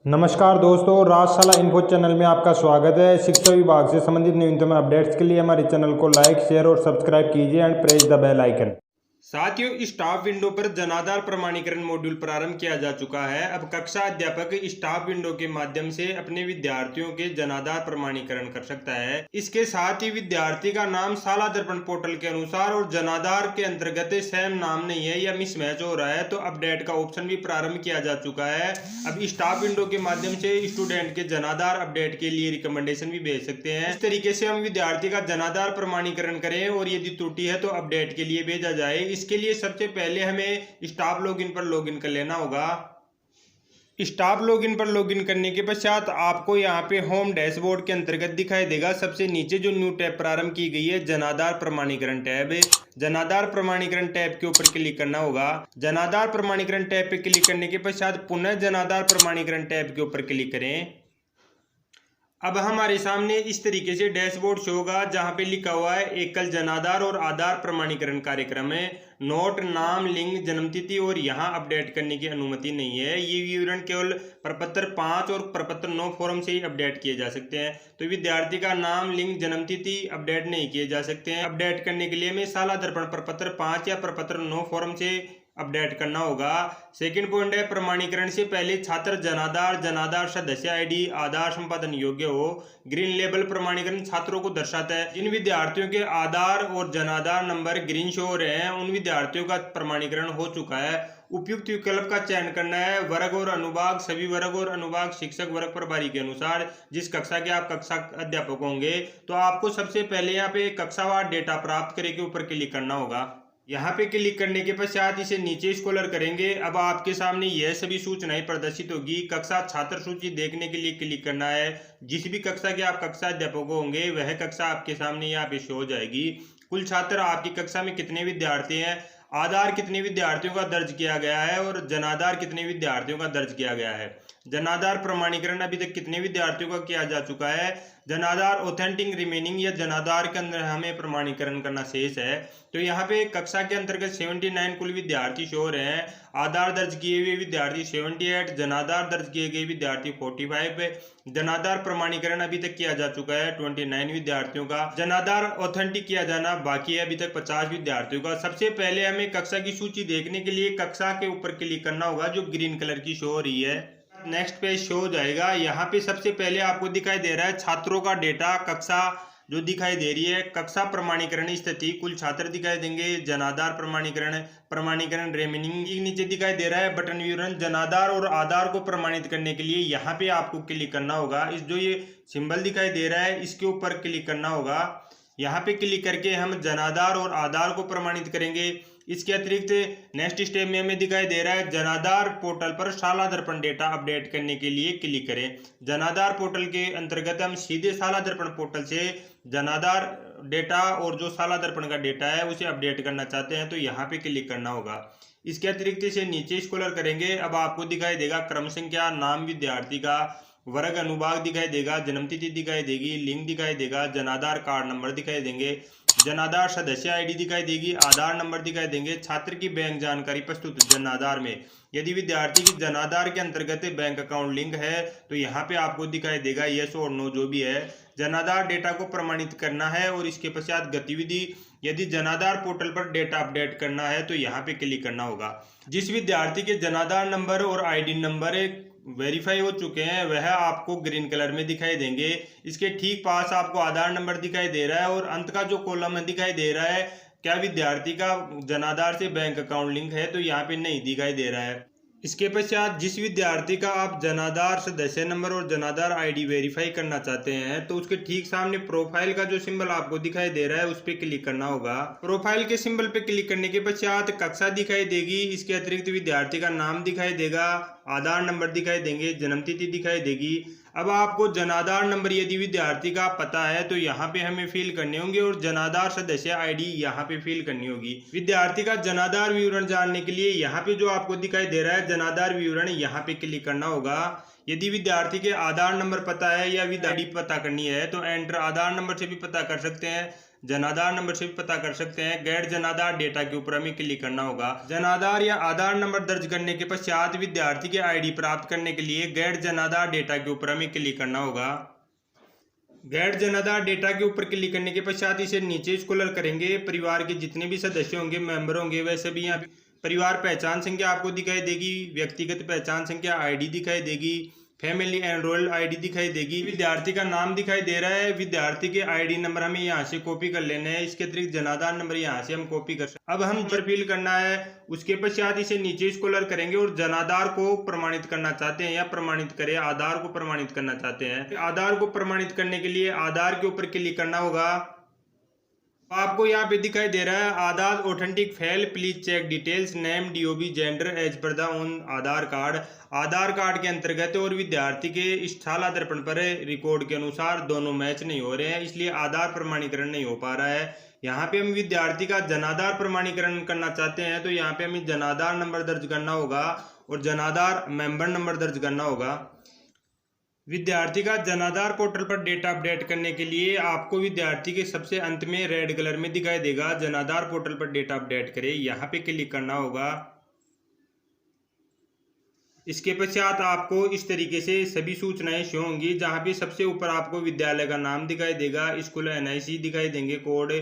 नमस्कार दोस्तों, राजशाला info channel में आपका स्वागत है। शिक्षा विभाग से संबंधित न्यूनतम अपडेट्स के लिए हमारे चैनल को लाइक, शेयर और सब्सक्राइब कीजिए and press the bell icon. साथियों, स्टाफ विंडो पर जनाधार प्रमाणीकरण मॉड्यूल प्रारंभ किया जा चुका है। अब कक्षा अध्यापक स्टाफ विंडो के माध्यम से अपने विद्यार्थियों के जनाधार प्रमाणीकरण कर सकता है। इसके साथ ही विद्यार्थी का नाम शाला दर्पण पोर्टल के अनुसार और जनाधार के अंतर्गत सेम नाम नहीं है या मिसमैच हो रहा है तो अपडेट का ऑप्शन भी प्रारंभ किया जा चुका है। अब स्टाफ विंडो के माध्यम से स्टूडेंट के जनाधार अपडेट के लिए रिकमेंडेशन भी भेज सकते हैं। इस तरीके से हम विद्यार्थी का जनाधार प्रमाणीकरण करें और यदि त्रुटि है तो अपडेट के लिए भेजा जाए। इसके लिए सबसे पहले हमें स्टाफ लॉगिन पर लॉगिन कर लेना होगा। स्टाफ लॉगिन पर लॉगिन करने के पश्चात आपको यहाँ पे होम डैशबोर्ड के अंतर्गत दिखाई देगा सबसे नीचे जो न्यू टैब प्रारंभ की गई है जनाधार प्रमाणीकरण टैब। जनाधार प्रमाणीकरण टैब के ऊपर क्लिक करना होगा। जनाधार प्रमाणीकरण टैब पे क्लिक करने के पश्चात पुनः जनाधार प्रमाणीकरण टैब के ऊपर क्लिक करें। अब हमारे सामने इस तरीके से डैशबोर्ड शो होगा जहां पे लिखा हुआ है एकल जनाधार और आधार प्रमाणीकरण कार्यक्रम है। नोट, नाम, लिंग, जन्मतिथि और यहां अपडेट करने की अनुमति नहीं है। ये विवरण केवल प्रपत्र 5 और प्रपत्र 9 फॉर्म से ही अपडेट किए जा सकते हैं। तो विद्यार्थी का नाम, लिंग, जन्मतिथि अपडेट नहीं किए जा सकते हैं। अपडेट करने के लिए हमें शाला दर्पण प्रपत्र 5 या प्रपत्र 9 फॉर्म से अपडेट करना होगा। सेकंड पॉइंट है प्रमाणीकरण से पहले छात्र जनाधार सदस्य आईडी आधार संपादन योग्य हो। ग्रीन लेबल प्रमाणीकरण छात्रों को दर्शाता है। जिन विद्यार्थियों के आधार और जनाधार नंबर ग्रीन शो हो रहे हैं उन विद्यार्थियों का प्रमाणीकरण हो चुका है। उपयुक्त विकल्प का चयन करना है। वर्ग और अनुभाग, सभी वर्ग और अनुभाग शिक्षक वर्ग प्रभारी के अनुसार जिस कक्षा के आप कक्षा अध्यापक होंगे तो आपको सबसे पहले यहाँ पे कक्षावार डेटा प्राप्त करे के ऊपर क्लिक करना होगा। यहाँ पे क्लिक करने के पश्चात इसे नीचे स्क्रॉलर करेंगे। अब आपके सामने यह सभी सूचनाएं प्रदर्शित होगी। कक्षा छात्र सूची देखने के लिए क्लिक करना है। जिस भी कक्षा के आप कक्षा अध्यापक होंगे वह कक्षा आपके सामने यहाँ पे शो हो जाएगी। कुल छात्र आपकी कक्षा में कितने विद्यार्थी हैं, आधार कितने विद्यार्थियों का दर्ज किया गया है और जनाधार कितने विद्यार्थियों का दर्ज किया गया है। जनाधार प्रमाणीकरण अभी तक कितने विद्यार्थियों का किया जा चुका है। जनाधार ऑथेंटिक रिमेनिंग या जनाधार के अंदर हमें प्रमाणीकरण करना शेष है। तो यहाँ पे कक्षा के अंतर्गत 79 कुल विद्यार्थी शो हो रहे हैं। आधार दर्ज किए हुए विद्यार्थी 78, जनाधार दर्ज किए गए विद्यार्थी 45। जनाधार प्रमाणीकरण अभी तक किया जा चुका है 29 विद्यार्थियों का। जनाधार ऑथेंटिक किया जाना बाकी है अभी तक 50 विद्यार्थियों का। सबसे पहले हमें कक्षा की सूची देखने के लिए कक्षा के ऊपर क्लिक करना होगा जो ग्रीन कलर की शो हो रही है। नेक्स्ट पेज शो हो जाएगा। यहाँ पे सबसे पहले आपको दिखाई दे रहा है छात्रों का डेटा, कक्षा जो दिखाई दे रही है, कक्षा प्रमाणीकरण स्थिति, कुल छात्र दिखाई देंगे, जनाधार प्रमाणीकरण रेमिनिंग नीचे दिखाई दे रहा है, बटन विवरण। जनाधार और आधार को प्रमाणित करने के लिए यहाँ पे आपको क्लिक करना होगा। इस जो ये सिंबल दिखाई दे रहा है इसके ऊपर क्लिक करना होगा। यहाँ पे क्लिक करके हम जनाधार और आधार को प्रमाणित करेंगे। इसके अतिरिक्त नेक्स्ट स्टेप में हमें दिखाई दे रहा है जनाधार पोर्टल पर शाला दर्पण डेटा अपडेट करने के लिए क्लिक करें। जनाधार पोर्टल के अंतर्गत हम सीधे शाला दर्पण पोर्टल से जनाधार डेटा और जो शाला दर्पण का डेटा है उसे अपडेट करना चाहते हैं तो यहाँ पे क्लिक करना होगा। इसके अतिरिक्त इसे नीचे स्क्रॉल करेंगे। अब आपको दिखाई देगा क्रम संख्या, नाम विद्यार्थी का, वर्ग अनुभाग दिखाई देगा, जन्मतिथि दिखाई देगी, लिंग दिखाई देगा, जनाधार कार्ड नंबर दिखाई देंगे, जनाधार सदस्य आईडी दिखाई देगी, आधार नंबर दिखाई देंगे। छात्र की बैंक जानकारी प्रस्तुत जनाधार में यदि विद्यार्थी की जनाधार के अंतर्गत बैंक अकाउंट लिंक है तो यहाँ पे आपको दिखाई देगा यस और नो जो भी है। जनाधार डेटा को प्रमाणित करना है और इसके पश्चात गतिविधि, यदि जनाधार पोर्टल पर डेटा अपडेट करना है तो यहाँ पे क्लिक करना होगा। जिस विद्यार्थी के जनाधार नंबर और आईडी नंबर वेरीफाई हो चुके हैं वह आपको ग्रीन कलर में दिखाई देंगे। इसके ठीक पास आपको आधार नंबर दिखाई दे रहा है और अंत का जो कॉलम दिखाई दे रहा है क्या विद्यार्थी का जनाधार से बैंक अकाउंट लिंक है तो यहाँ पे नहीं दिखाई दे रहा है। इसके पश्चात जिस विद्यार्थी का आप जनाधार सदस्य नंबर और जनाधार आईडी वेरीफाई करना चाहते हैं तो उसके ठीक सामने प्रोफाइल का जो सिंबल आपको दिखाई दे रहा है उस पर क्लिक करना होगा। प्रोफाइल के सिंबल पे क्लिक करने के पश्चात कक्षा दिखाई देगी। इसके अतिरिक्त विद्यार्थी का नाम दिखाई देगा, आधार नंबर दिखाई देंगे, जन्मतिथि दिखाई देगी। अब आपको जनाधार नंबर यदि विद्यार्थी का पता है तो यहाँ पे हमें फिल करने होंगे और जनाधार सदस्य आईडी यहाँ पे फिल करनी होगी। विद्यार्थी का जनाधार विवरण जानने के लिए यहाँ पे जो आपको दिखाई दे रहा है जनाधार विवरण, यहाँ पे क्लिक करना होगा। यदि विद्यार्थी के आधार नंबर पता है या विद आईडी पता करनी है तो एंटर आधार नंबर से भी पता कर सकते हैं। जनाधार नंबर से भी पता कर सकते हैं। गैर जनाधार डेटा के ऊपर हमें क्लिक करना होगा। जनाधार या आधार नंबर दर्ज करने के पश्चात विद्यार्थी के आईडी प्राप्त करने के लिए गैर जनाधार डेटा के ऊपर हमें क्लिक करना होगा। गैर जनाधार डेटा के ऊपर क्लिक करने के पश्चात इसे नीचे स्क्रॉल करेंगे। परिवार के जितने भी सदस्य होंगे, मेंबर होंगे, वह सभी यहाँ परिवार पहचान संख्या आपको दिखाई देगी, व्यक्तिगत पहचान संख्या आईडी दिखाई देगी, फैमिली एनरोल आईडी दिखाई देगी, विद्यार्थी का नाम दिखाई दे रहा है। विद्यार्थी के आईडी नंबर हमें यहाँ से कॉपी कर लेने हैं। इसके अतिरिक्त जनाधार नंबर यहाँ से हम कॉपी कर सकते हैं। अब हम फिल करना है। उसके पश्चात इसे नीचे स्क्रॉल करेंगे और जनाधार को प्रमाणित करना चाहते हैं या प्रमाणित करें, आधार को प्रमाणित करना चाहते हैं। आधार को प्रमाणित करने के लिए आधार के ऊपर क्लिक करना होगा। आपको यहाँ पे दिखाई दे रहा है Aadhaar authentic fail, please check details, name, DOB, gender as per the on Aadhaar card. Aadhaar card के अंतर्गत और विद्यार्थी के इस साला दर्पण पर रिकॉर्ड के अनुसार दोनों मैच नहीं हो रहे हैं, इसलिए आधार प्रमाणीकरण नहीं हो पा रहा है। यहाँ पे हम विद्यार्थी का जनाधार प्रमाणीकरण करना चाहते हैं, तो यहाँ पे हमें जनाधार नंबर दर्ज करना होगा और जनाधार मेंबर नंबर दर्ज करना होगा। विद्यार्थी का जनाधार पोर्टल पर डेटा अपडेट करने के लिए आपको विद्यार्थी के सबसे अंत में रेड कलर में दिखाई देगा जनाधार पोर्टल पर डेटा अपडेट करें, यहाँ पे क्लिक करना होगा। इसके पश्चात आपको इस तरीके से सभी सूचनाएं शो होंगी, जहाँ पे सबसे ऊपर आपको विद्यालय का नाम दिखाई देगा, स्कूल एनआईसी दिखाई देंगे, कोड,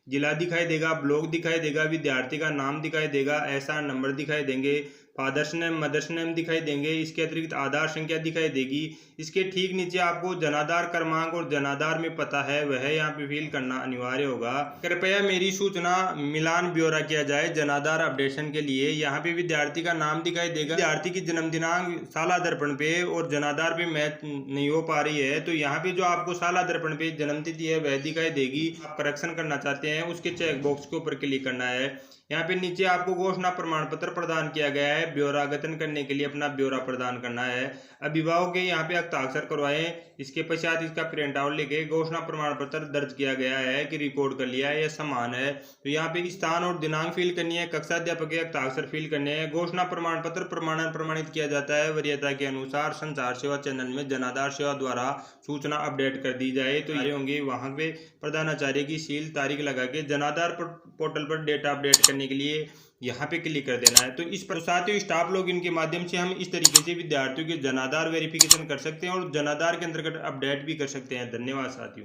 जिला दिखाई देगा, ब्लॉक दिखाई देगा, विद्यार्थी का नाम दिखाई देगा, एसआर नंबर दिखाई देंगे, फादर्स नेम, मदर्स नेम दिखाई देंगे। इसके अतिरिक्त आधार संख्या दिखाई देगी। इसके ठीक नीचे आपको जनाधार क्रमांक और जनाधार में पता है वह यहाँ पे फिल करना अनिवार्य होगा। कृपया मेरी सूचना मिलान ब्यौरा किया जाए जनाधार अपडेशन के लिए। यहाँ पे विद्यार्थी का नाम दिखाई देगा, विद्यार्थी की जन्म दिनांक साला दर्पण पे और जनाधार पे मैच नहीं हो पा रही है, तो यहाँ पे जो आपको साला दर्पण पे जन्म तिथि है वह दिखाई देगी। आप करेक्शन करना चाहते हैं, उसके चेक बॉक्स के ऊपर क्लिक करना है। यहाँ पे नीचे आपको घोषणा प्रमाण पत्र प्रदान किया गया है, ब्यौरा गठन करने के लिए अपना ब्यौरा प्रदान करना है। अभिभावक के यहाँ पे हस्ताक्षर करवाएं। इसके पश्चात इसका प्रिंट आउट लेके घोषणा प्रमाण पत्र दर्ज किया गया है कि रिकॉर्ड कर लिया है या समान है, तो यहाँ पे स्थान और दिनांक फिल करनी है, कक्षा अध्यापक के हस्ताक्षर फिल करने हैं। घोषणा प्रमाण पत्र प्रमाणित किया जाता है वरीयता के अनुसार संचार सेवा चैनल में जनाधार सेवा द्वारा सूचना अपडेट कर दी जाए, तो ये होंगे वहां पे प्रधानाचार्य की सील तारीख लगा के जनाधार पोर्टल पर डेटा अपडेट करने के लिए यहाँ पे क्लिक कर देना है। तो इस पर साथियों स्टाफ लॉगिन के माध्यम से हम इस तरीके से विद्यार्थियों के जनाधार वेरिफिकेशन कर सकते हैं और जनाधार के अंतर्गत अपडेट भी कर सकते हैं। धन्यवाद साथियों।